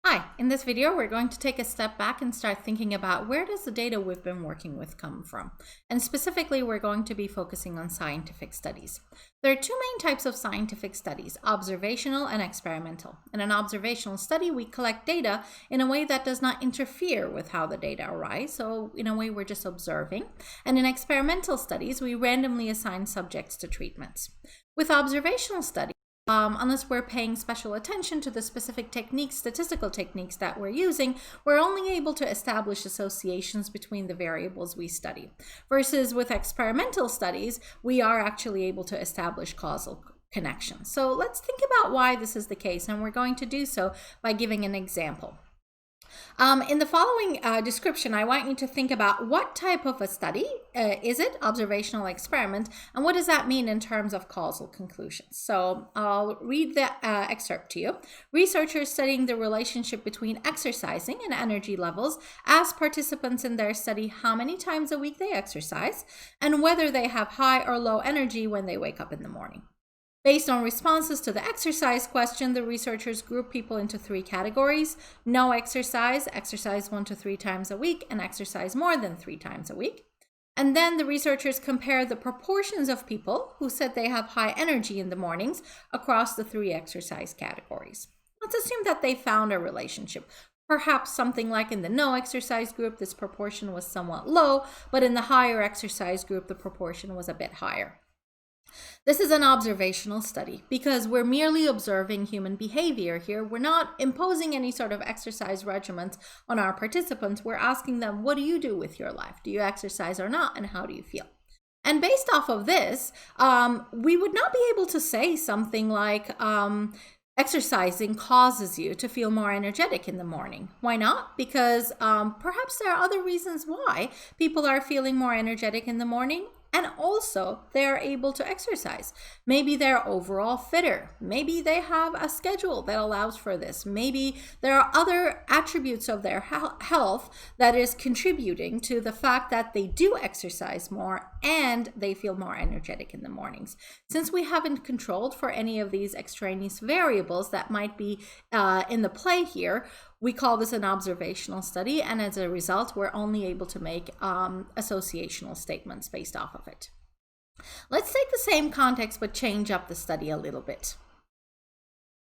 Hi, in this video we're going to take a step back and start thinking about where does the data we've been working with come from. And specifically we're going to be focusing on scientific studies. There are two main types of scientific studies, observational and experimental. In an observational study we collect data in a way that does not interfere with how the data arise, so in a way we're just observing. And in experimental studies we randomly assign subjects to treatments. With observational studies, unless we're paying special attention to the specific techniques, statistical techniques that we're using, we're only able to establish associations between the variables we study. Versus with experimental studies, we are actually able to establish causal connections. So let's think about why this is the case, and we're going to do so by giving an example. In the following description, I want you to think about what type of a study is it, observational experiment, and what does that mean in terms of causal conclusions. So I'll read the excerpt to you. Researchers studying the relationship between exercising and energy levels ask participants in their study how many times a week they exercise and whether they have high or low energy when they wake up in the morning. Based on responses to the exercise question, the researchers group people into three categories: no exercise, exercise 1 to 3 times a week, and exercise more than 3 times a week. And then the researchers compare the proportions of people who said they have high energy in the mornings across the 3 exercise categories. Let's assume that they found a relationship. Perhaps something like in the no exercise group, this proportion was somewhat low, but in the higher exercise group, the proportion was a bit higher. This is an observational study because we're merely observing human behavior here. We're not imposing any sort of exercise regimens on our participants. We're asking them, what do you do with your life? Do you exercise or not? And how do you feel? And based off of this, we would not be able to say something like, exercising causes you to feel more energetic in the morning. Why not? Because perhaps there are other reasons why people are feeling more energetic in the morning. And also, they are able to exercise. Maybe they're overall fitter. Maybe they have a schedule that allows for this. Maybe there are other attributes of their health that is contributing to the fact that they do exercise more and they feel more energetic in the mornings. Since we haven't controlled for any of these extraneous variables that might be in the play here, we call this an observational study, and as a result, we're only able to make associational statements based off of it. Let's take the same context, but change up the study a little bit.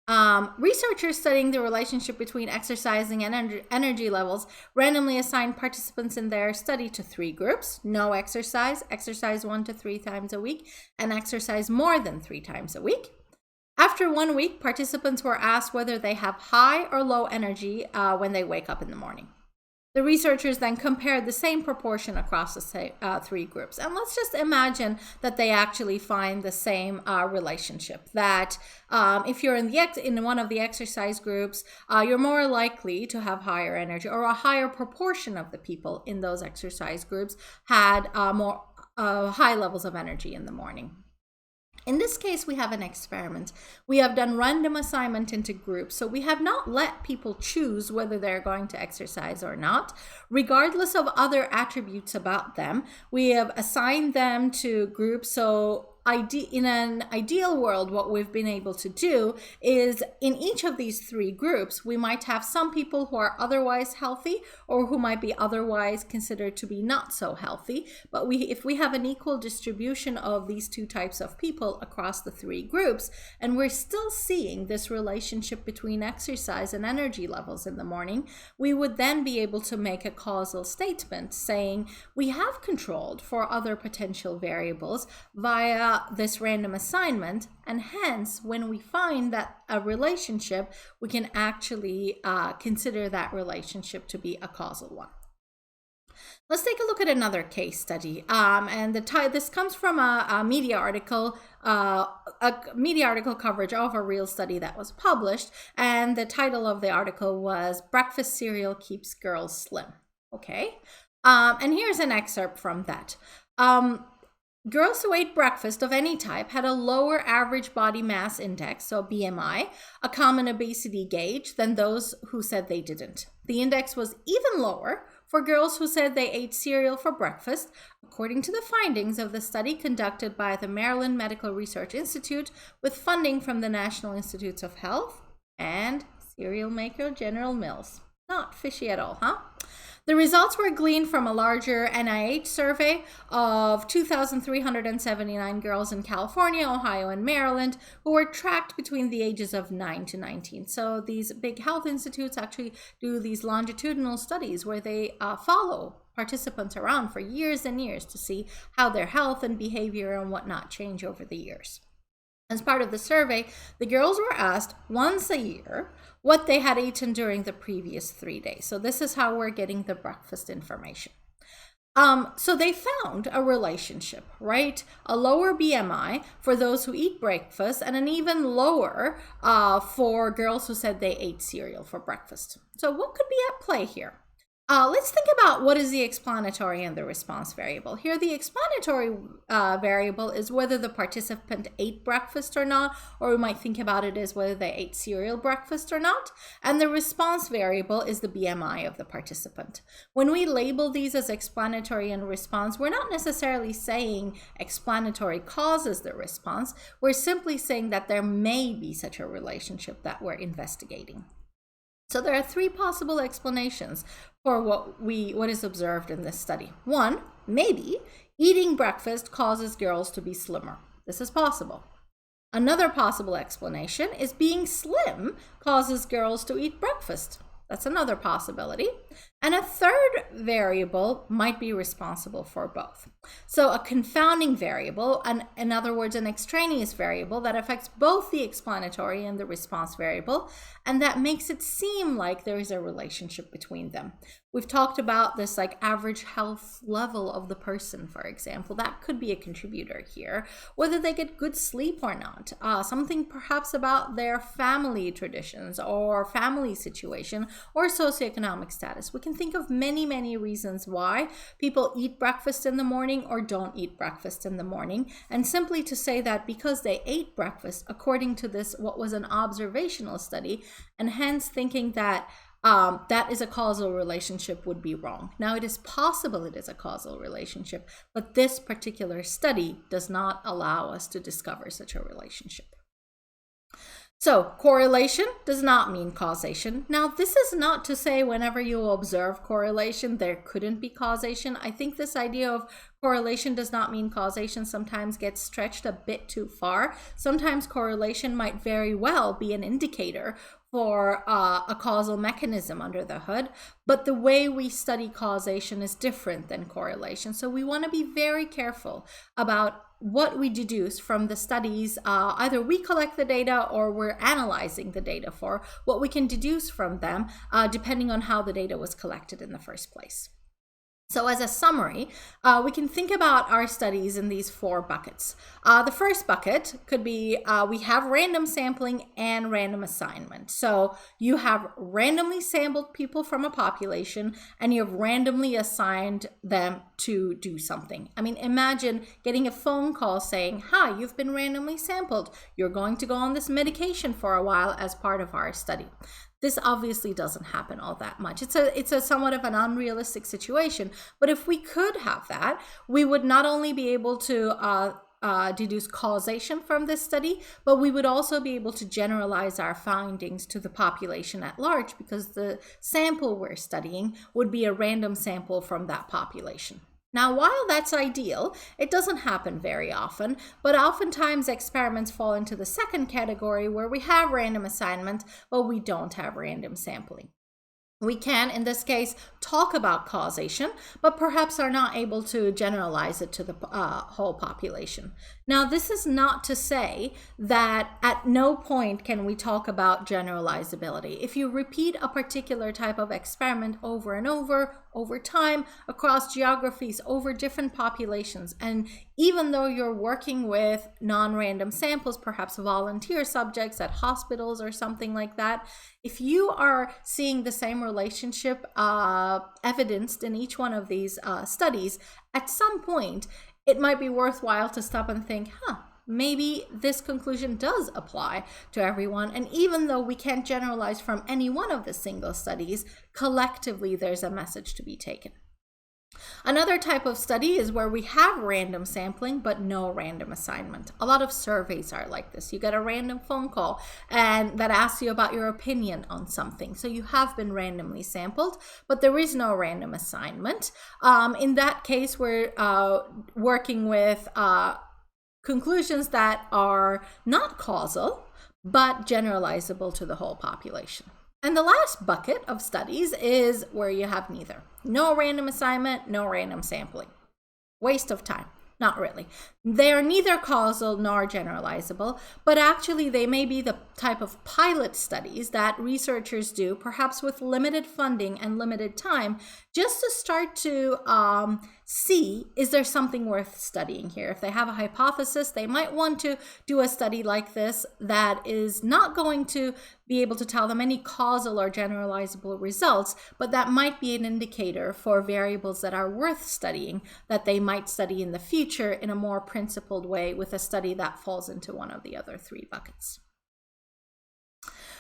Researchers studying the relationship between exercising and energy levels randomly assigned participants in their study to 3 groups: no exercise, exercise 1 to 3 times a week, and exercise more than 3 times a week. After 1 week, participants were asked whether they have high or low energy when they wake up in the morning. The researchers then compared the same proportion across the 3 groups. And let's just imagine that they actually find the same relationship, that if you're in one of the exercise groups, you're more likely to have higher energy, or a higher proportion of the people in those exercise groups had more high levels of energy in the morning. In this case, we have an experiment. We have done random assignment into groups. So we have not let people choose whether they're going to exercise or not. Regardless of other attributes about them, we have assigned them to groups. So in an ideal world, what we've been able to do is in each of these 3 groups, we might have some people who are otherwise healthy or who might be otherwise considered to be not so healthy. But if we have an equal distribution of these 2 types of people across the 3 groups, and we're still seeing this relationship between exercise and energy levels in the morning, we would then be able to make a causal statement saying we have controlled for other potential variables via this random assignment, and hence when we find that a relationship, we can actually consider that relationship to be a causal one. Let's take a look at another case study, and this comes from a media article coverage of a real study that was published, and the title of the article was "Breakfast Cereal Keeps Girls Slim." Okay, and here's an excerpt from that. Girls who ate breakfast of any type had a lower average body mass index, so BMI, a common obesity gauge, than those who said they didn't. The index was even lower for girls who said they ate cereal for breakfast, according to the findings of the study conducted by the Maryland Medical Research Institute with funding from the National Institutes of Health and Cereal maker, General Mills. Not fishy at all, huh? The results were gleaned from a larger NIH survey of 2,379 girls in California, Ohio, and Maryland who were tracked between the ages of 9 to 19. So these big health institutes actually do these longitudinal studies where they follow participants around for years and years to see how their health and behavior and whatnot change over the years. As part of the survey, the girls were asked once a year what they had eaten during the previous 3 days. So this is how we're getting the breakfast information. So they found a relationship, right? A lower BMI for those who eat breakfast and an even lower for girls who said they ate cereal for breakfast. So what could be at play here? Let's think about what is the explanatory and the response variable. Here, the explanatory variable is whether the participant ate breakfast or not, or we might think about it as whether they ate cereal breakfast or not. And the response variable is the BMI of the participant. When we label these as explanatory and response, we're not necessarily saying explanatory causes the response. We're simply saying that there may be such a relationship that we're investigating. So there are three possible explanations for what is observed in this study. One, maybe eating breakfast causes girls to be slimmer. This is possible. Another possible explanation is being slim causes girls to eat breakfast. That's another possibility. And a third variable might be responsible for both. So a confounding variable, in other words, an extraneous variable that affects both the explanatory and the response variable, and that makes it seem like there is a relationship between them. We've talked about this like average health level of the person, for example. That could be a contributor here. Whether they get good sleep or not. Something perhaps about their family traditions or family situation or socioeconomic status. We can think of many, many reasons why people eat breakfast in the morning or don't eat breakfast in the morning. And simply to say that because they ate breakfast, according to this, what was an observational study, and hence thinking that that is a causal relationship would be wrong. Now, it is possible it is a causal relationship, but this particular study does not allow us to discover such a relationship. So correlation does not mean causation. Now, this is not to say whenever you observe correlation, there couldn't be causation. I think this idea of correlation does not mean causation sometimes gets stretched a bit too far. Sometimes correlation might very well be an indicator for a causal mechanism under the hood, but the way we study causation is different than correlation. So we want to be very careful about what we deduce from the studies. Either we collect the data or we're analyzing the data for what we can deduce from them, depending on how the data was collected in the first place. So as a summary, we can think about our studies in these four buckets. The first bucket could be we have random sampling and random assignment. So you have randomly sampled people from a population and you have randomly assigned them to do something. I mean, imagine getting a phone call saying, hi, you've been randomly sampled. You're going to go on this medication for a while as part of our study. This obviously doesn't happen all that much. It's a somewhat of an unrealistic situation. But if we could have that, we would not only be able to deduce causation from this study, but we would also be able to generalize our findings to the population at large because the sample we're studying would be a random sample from that population. Now, while that's ideal, it doesn't happen very often, but oftentimes experiments fall into the second category where we have random assignment, but we don't have random sampling. We can, in this case, talk about causation, but perhaps are not able to generalize it to the whole population. Now, this is not to say that at no point can we talk about generalizability. If you repeat a particular type of experiment over and over time, across geographies, over different populations, and even though you're working with non-random samples, perhaps volunteer subjects at hospitals or something like that, if you are seeing the same relationship evidenced in each one of these studies, at some point, it might be worthwhile to stop and think, maybe this conclusion does apply to everyone. And even though we can't generalize from any one of the single studies, collectively there's a message to be taken. Another type of study is where we have random sampling but no random assignment. A lot of surveys are like this. You get a random phone call and that asks you about your opinion on something. So you have been randomly sampled, but there is no random assignment. In that case, we're working with conclusions that are not causal, but generalizable to the whole population. And the last bucket of studies is where you have neither. No random assignment, no random sampling. Waste of time. Not really. They are neither causal nor generalizable, but actually they may be the type of pilot studies that researchers do, perhaps with limited funding and limited time, just to start to see, is there something worth studying here? If they have a hypothesis, they might want to do a study like this that is not going to be able to tell them any causal or generalizable results, but that might be an indicator for variables that are worth studying, that they might study in the future in a more principled way with a study that falls into one of the other three buckets.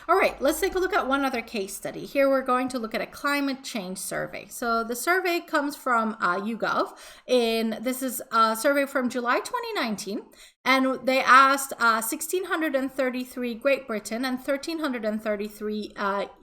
All right, let's take a look at one other case study. Here we're going to look at a climate change survey. So the survey comes from YouGov, and this is a survey from July 2019, and they asked 1,633 Great Britain and 1,333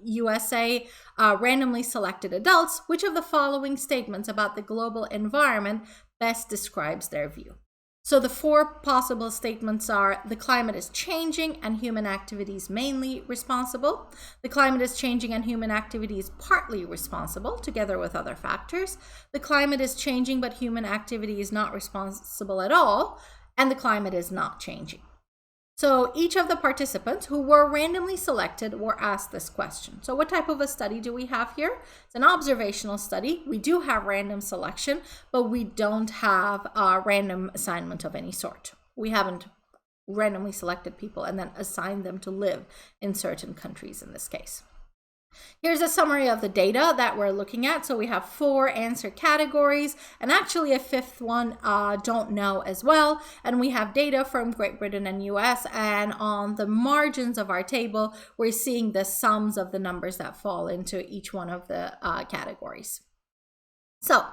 USA randomly selected adults, which of the following statements about the global environment best describes their view. So the four possible statements are: the climate is changing and human activity is mainly responsible. The climate is changing and human activity is partly responsible, together with other factors. The climate is changing but human activity is not responsible at all. And the climate is not changing. So each of the participants who were randomly selected were asked this question. So what type of a study do we have here? It's an observational study. We do have random selection, but we don't have a random assignment of any sort. We haven't randomly selected people and then assigned them to live in certain countries in this case. Here's a summary of the data that we're looking at. So we have 4 answer categories and actually a 5th one, don't know as well. And we have data from Great Britain and US, and on the margins of our table, we're seeing the sums of the numbers that fall into each one of the categories. So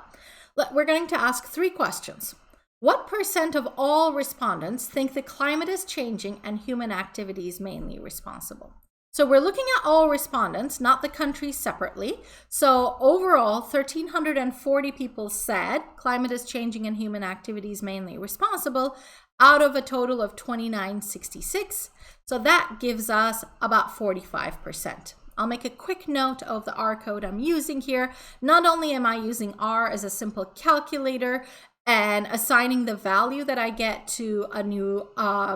we're going to ask 3 questions. What % of all respondents think the climate is changing and human activity is mainly responsible? So we're looking at all respondents, not the countries separately. So overall, 1,340 people said climate is changing and human activity is mainly responsible, out of a total of 2,966. So that gives us about 45%. I'll make a quick note of the R code I'm using here. Not only am I using R as a simple calculator and assigning the value that I get to a new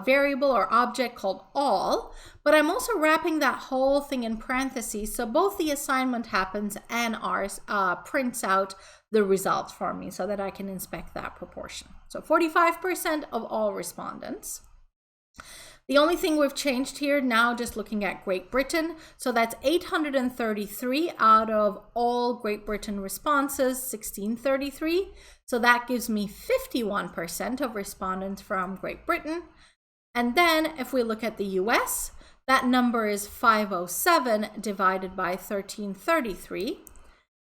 variable or object called all, but I'm also wrapping that whole thing in parentheses, so both the assignment happens and ours prints out the results for me so that I can inspect that proportion. So 45% of all respondents. The only thing we've changed here now, just looking at Great Britain, so that's 833 out of all Great Britain responses, 1,633. So that gives me 51% of respondents from Great Britain. And then if we look at the US, that number is 507 divided by 1,333.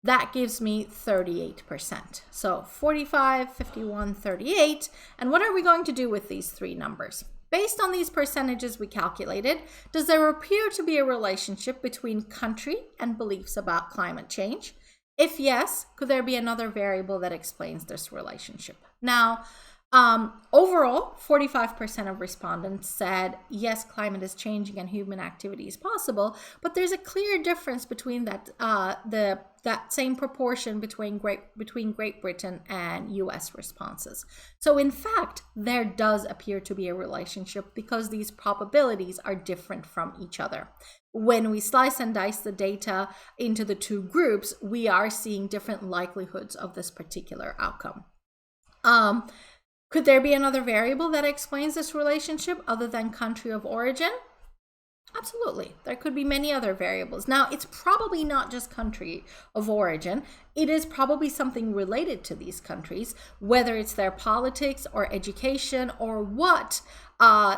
That gives me 38%. So 45, 51, 38. And what are we going to do with these 3 numbers? Based on these percentages we calculated, does there appear to be a relationship between country and beliefs about climate change? If yes, could there be another variable that explains this relationship? Now, overall, 45% of respondents said, yes, climate is changing and human activity is possible, but there's a clear difference between that same proportion between Great Britain and US responses. So in fact, there does appear to be a relationship because these probabilities are different from each other. When we slice and dice the data into the 2 groups, we are seeing different likelihoods of this particular outcome. Could there be another variable that explains this relationship other than country of origin? Absolutely. There could be many other variables. Now, it's probably not just country of origin. It is probably something related to these countries, whether it's their politics or education or what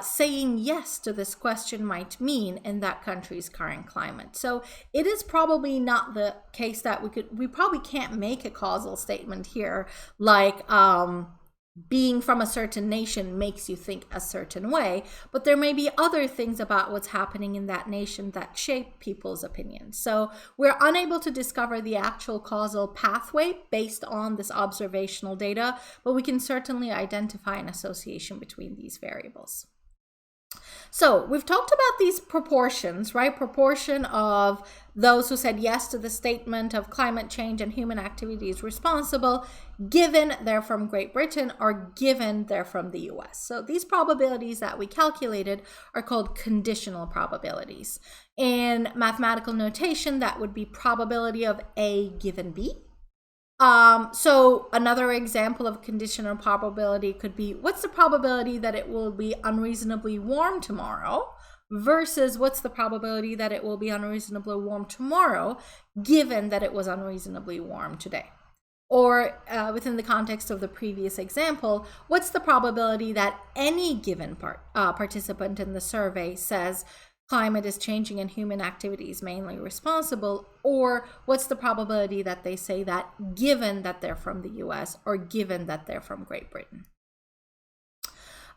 saying yes to this question might mean in that country's current climate. So it is probably not the case that we probably can't make a causal statement here like being from a certain nation makes you think a certain way, but there may be other things about what's happening in that nation that shape people's opinions. So we're unable to discover the actual causal pathway based on this observational data, but we can certainly identify an association between these variables. So we've talked about these proportions, right? Proportion of those who said yes to the statement of climate change and human activity is responsible, given they're from Great Britain or given they're from the US. So these probabilities that we calculated are called conditional probabilities. In mathematical notation, that would be probability of A given B. So another example of conditional probability could be, what's the probability that it will be unreasonably warm tomorrow versus what's the probability that it will be unreasonably warm tomorrow given that it was unreasonably warm today? Or within the context of the previous example, what's the probability that any given participant in the survey says climate is changing and human activity is mainly responsible, or what's the probability that they say that given that they're from the US or given that they're from Great Britain?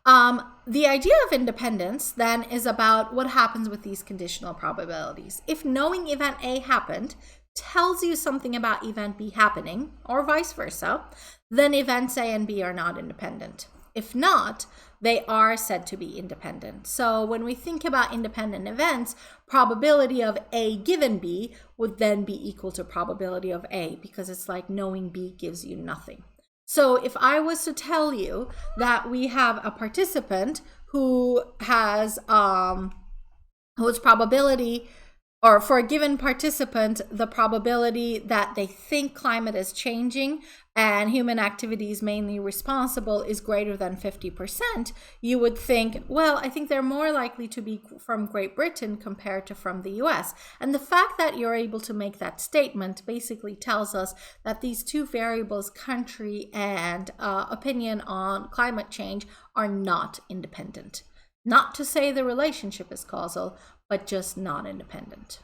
The idea of independence then is about what happens with these conditional probabilities. If knowing event A happened tells you something about event B happening, or vice versa, then events A and B are not independent. If not, they are said to be independent. So when we think about independent events, probability of A given B would then be equal to probability of A, because it's like knowing B gives you nothing. So if I was to tell you that we have a participant who has whose probability, or for a given participant, the probability that they think climate is changing and human activity is mainly responsible is greater than 50%, you would think, well, I think they're more likely to be from Great Britain compared to from the US. And the fact that you're able to make that statement basically tells us that these two variables, country and opinion on climate change, are not independent. Not to say the relationship is causal, but just not independent.